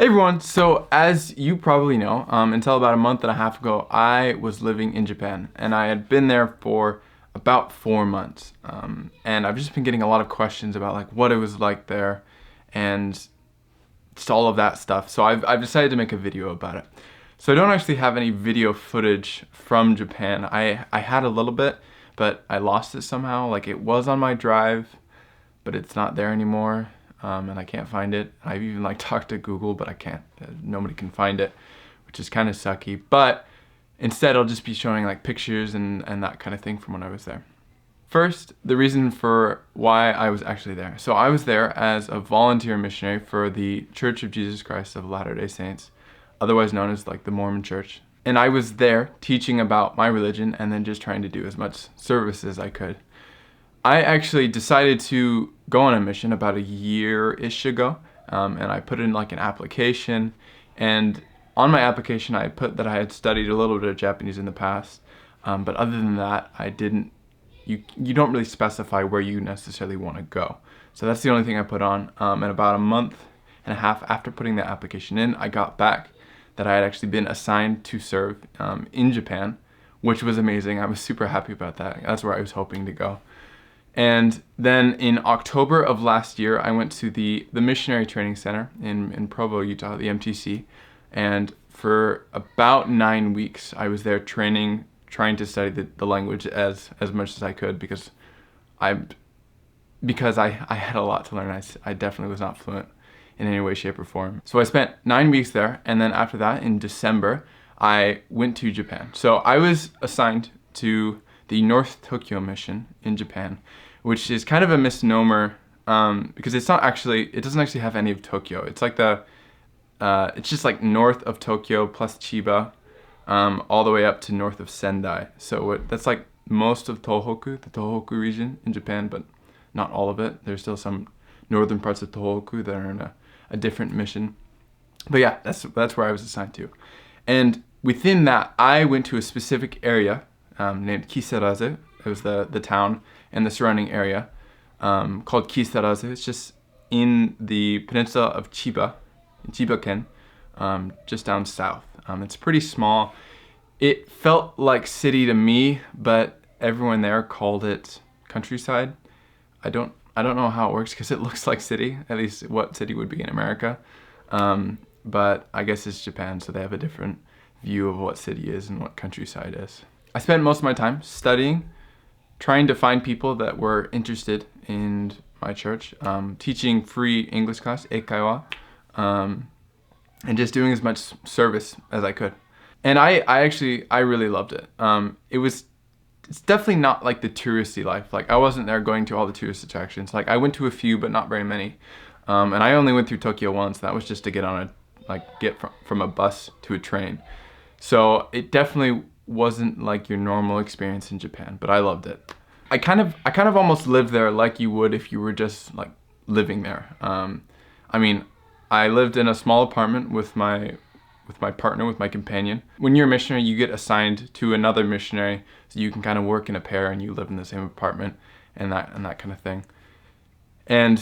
Hey everyone, so as you probably know, until about a month and a half ago, I was living in Japan, and I had been there for about 4 months. And I've just been getting a lot of questions about like what it was like there, and just all of that stuff. So I've decided to make a video about it. So I don't actually have any video footage from Japan. I had a little bit, but I lost it somehow. Like it was on my drive, but it's not there anymore. And I can't find it. I've even like talked to Google, but I can't. Nobody can find it, which is kind of sucky. But instead, I'll just be showing like pictures and that kind of thing from when I was there. First, the reason for why I was actually there. So I was there as a volunteer missionary for the Church of Jesus Christ of Latter-day Saints, otherwise known as like the Mormon Church. And I was there teaching about my religion and then just trying to do as much service as I could. I actually decided to go on a mission about a year-ish ago, and I put in like an application, and on my application I put that I had studied a little bit of Japanese in the past, but other than that I didn't. You don't really specify where you necessarily want to go, so that's the only thing I put on. And about a month and a half after putting the application in, I got back that I had actually been assigned to serve in Japan, which was amazing. I was super happy about that. That's where I was hoping to go. And then in October of last year, I went to the Missionary Training Center in Provo, Utah, the MTC. And for about 9 weeks, I was there trying to study the language as much as I could because I had a lot to learn. I definitely was not fluent in any way, shape, or form. So I spent 9 weeks there. And then after that, in December, I went to Japan. So I was assigned to the North Tokyo mission in Japan, which is kind of a misnomer because it doesn't actually have any of Tokyo. It's like it's just like north of Tokyo plus Chiba, all the way up to north of Sendai. So that's like most of Tohoku, the Tohoku region in Japan, but not all of it. There's still some northern parts of Tohoku that are in a different mission. But yeah, that's where I was assigned to. And within that, I went to a specific area named Kisarazu. It was the town and the surrounding area called Kisarazu. It's just in the peninsula of Chiba, in Chiba-ken, just down south. It's pretty small. It felt like city to me, but everyone there called it countryside. I don't know how it works because it looks like city, at least what city would be in America. But I guess it's Japan, so they have a different view of what city is and what countryside is. I spent most of my time studying, trying to find people that were interested in my church, teaching free English class, eikaiwa, and just doing as much service as I could. And I really loved it. It's definitely not like the touristy life. Like I wasn't there going to all the tourist attractions. Like I went to a few, but not very many. And I only went through Tokyo once. That was just to get from a bus to a train. So it definitely wasn't like your normal experience in Japan, but I loved it. I kind of almost lived there like you would if you were just like living there. I mean, I lived in a small apartment with my partner, with my companion. When you're a missionary, you get assigned to another missionary, so you can kind of work in a pair and you live in the same apartment and that kind of thing. And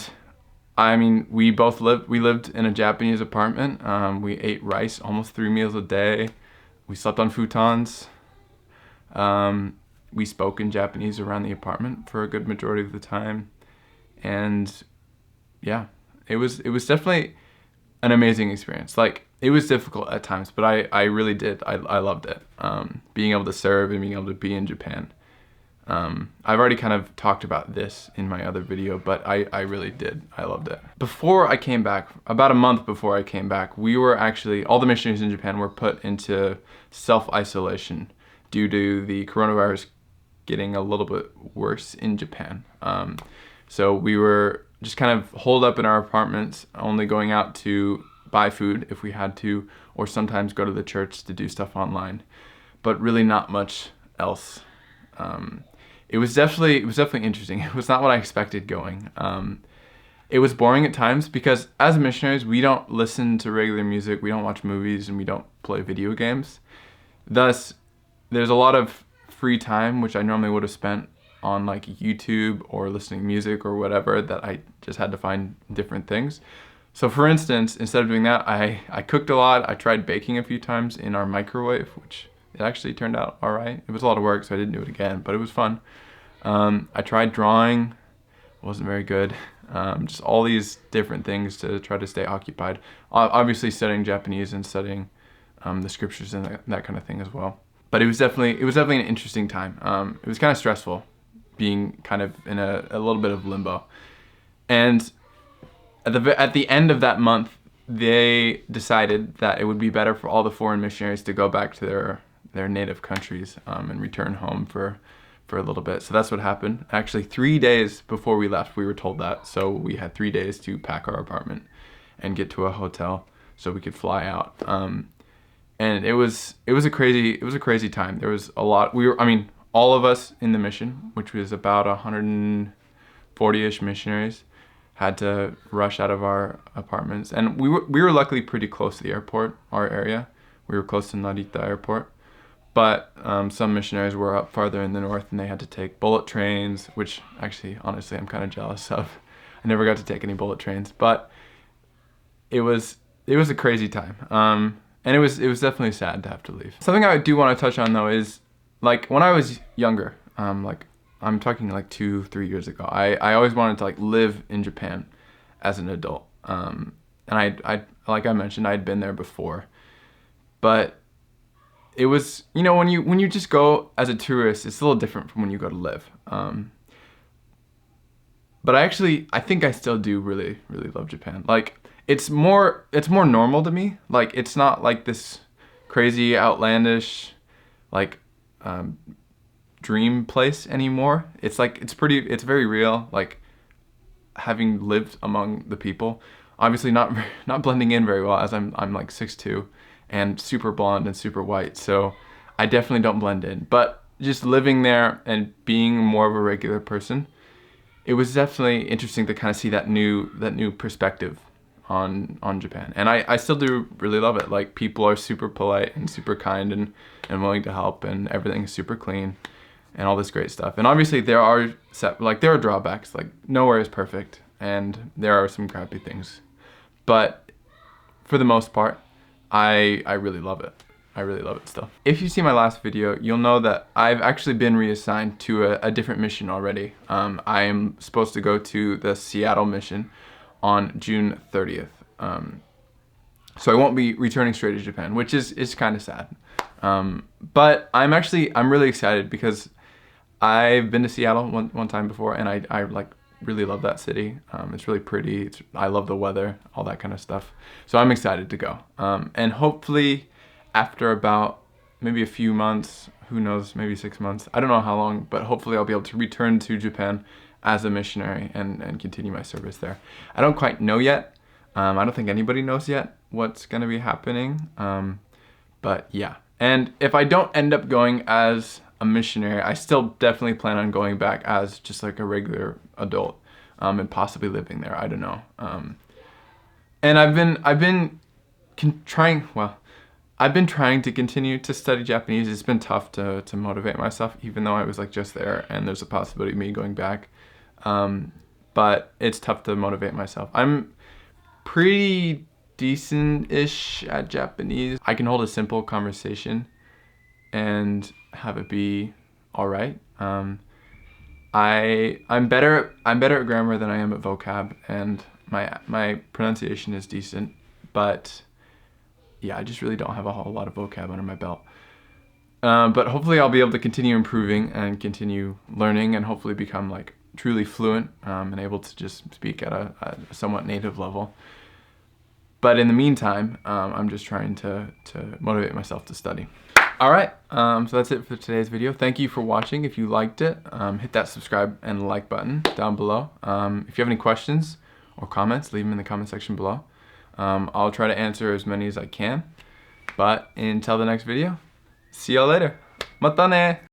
I mean, we lived in a Japanese apartment. We ate rice almost 3 meals a day. We slept on futons. We spoke in Japanese around the apartment for a good majority of the time. And yeah, it was definitely an amazing experience. Like it was difficult at times, but I really did. I loved it. Being able to serve and being able to be in Japan. I've already kind of talked about this in my other video, but I really did. I loved it. Before I came back, about a month before I came back, all the missionaries in Japan were put into self-isolation due to the coronavirus getting a little bit worse in Japan. So we were just kind of holed up in our apartments, only going out to buy food if we had to, or sometimes go to the church to do stuff online, but really not much else. It was definitely interesting. It was not what I expected going. It was boring at times because as missionaries, we don't listen to regular music, we don't watch movies, and we don't play video games. Thus, there's a lot of free time, which I normally would have spent on like YouTube or listening to music or whatever, that I just had to find different things. So for instance, instead of doing that, I cooked a lot. I tried baking a few times in our microwave, which it actually turned out all right. It was a lot of work, so I didn't do it again, but it was fun. I tried drawing, wasn't very good. Just all these different things to try to stay occupied. Obviously studying Japanese and studying the scriptures and that kind of thing as well. But it was definitely an interesting time. It was kind of stressful being kind of in a little bit of limbo. And at the end of that month, they decided that it would be better for all the foreign missionaries to go back to their native countries and return home for a little bit. So that's what happened. Actually, 3 days before we left, we were told that. So we had 3 days to pack our apartment and get to a hotel so we could fly out. And it was a crazy time. There was a lot. All of us in the mission, which was about 140-ish missionaries, had to rush out of our apartments. And we were luckily pretty close to the airport, our area. We were close to Narita Airport. But some missionaries were up farther in the north, and they had to take bullet trains, which actually, honestly, I'm kind of jealous of. I never got to take any bullet trains, but it was a crazy time. And it was definitely sad to have to leave. Something I do want to touch on though is, like, when I was younger, like I'm talking like 2-3 years ago, I always wanted to like live in Japan as an adult. And I like I mentioned, I'd been there before, but it was, you know, when you just go as a tourist, it's a little different from when you go to live. But I think I still do really love Japan. Like, it's more normal to me. Like, it's not like this crazy outlandish like dream place anymore. It's like it's very real. Like, having lived among the people, obviously not blending in very well, as I'm like 6'2" and super blonde and super white, so I definitely don't blend in. But just living there and being more of a regular person, it was definitely interesting to kind of see that new perspective on Japan. And I still do really love it. Like, people are super polite and super kind and willing to help, and everything's super clean and all this great stuff. And obviously there are drawbacks. Like, nowhere is perfect, and there are some crappy things, but for the most part, I really love it. I really love it still. If you see my last video, you'll know that I've actually been reassigned to a different mission already. I am supposed to go to the Seattle mission on June 30th. So I won't be returning straight to Japan, which is kind of sad. But I'm really excited because I've been to Seattle one time before, and I like really love that city. It's really pretty. I love the weather, all that kind of stuff. So I'm excited to go. And hopefully after about maybe a few months, who knows, maybe 6 months, I don't know how long, but hopefully I'll be able to return to Japan as a missionary and continue my service there. I don't quite know yet. I don't think anybody knows yet what's gonna be happening. But yeah. And if I don't end up going as a missionary, I still definitely plan on going back as just like a regular adult, and possibly living there. I don't know. And I've been trying to continue to study Japanese. It's been tough to motivate myself, even though I was like just there and there's a possibility of me going back. But it's tough to motivate myself. I'm pretty decent-ish at Japanese. I can hold a simple conversation and have it be all right. I'm better at grammar than I am at vocab, and my pronunciation is decent, but yeah, I just really don't have a whole lot of vocab under my belt. But hopefully I'll be able to continue improving and continue learning, and hopefully become like truly fluent and able to just speak at a somewhat native level. But in the meantime, I'm just trying to motivate myself to study. All right, so that's it for today's video. Thank you for watching. If you liked it, hit that subscribe and like button down below. If you have any questions or comments, leave them in the comment section below. I'll try to answer as many as I can. But until the next video, see y'all later. Mata ne!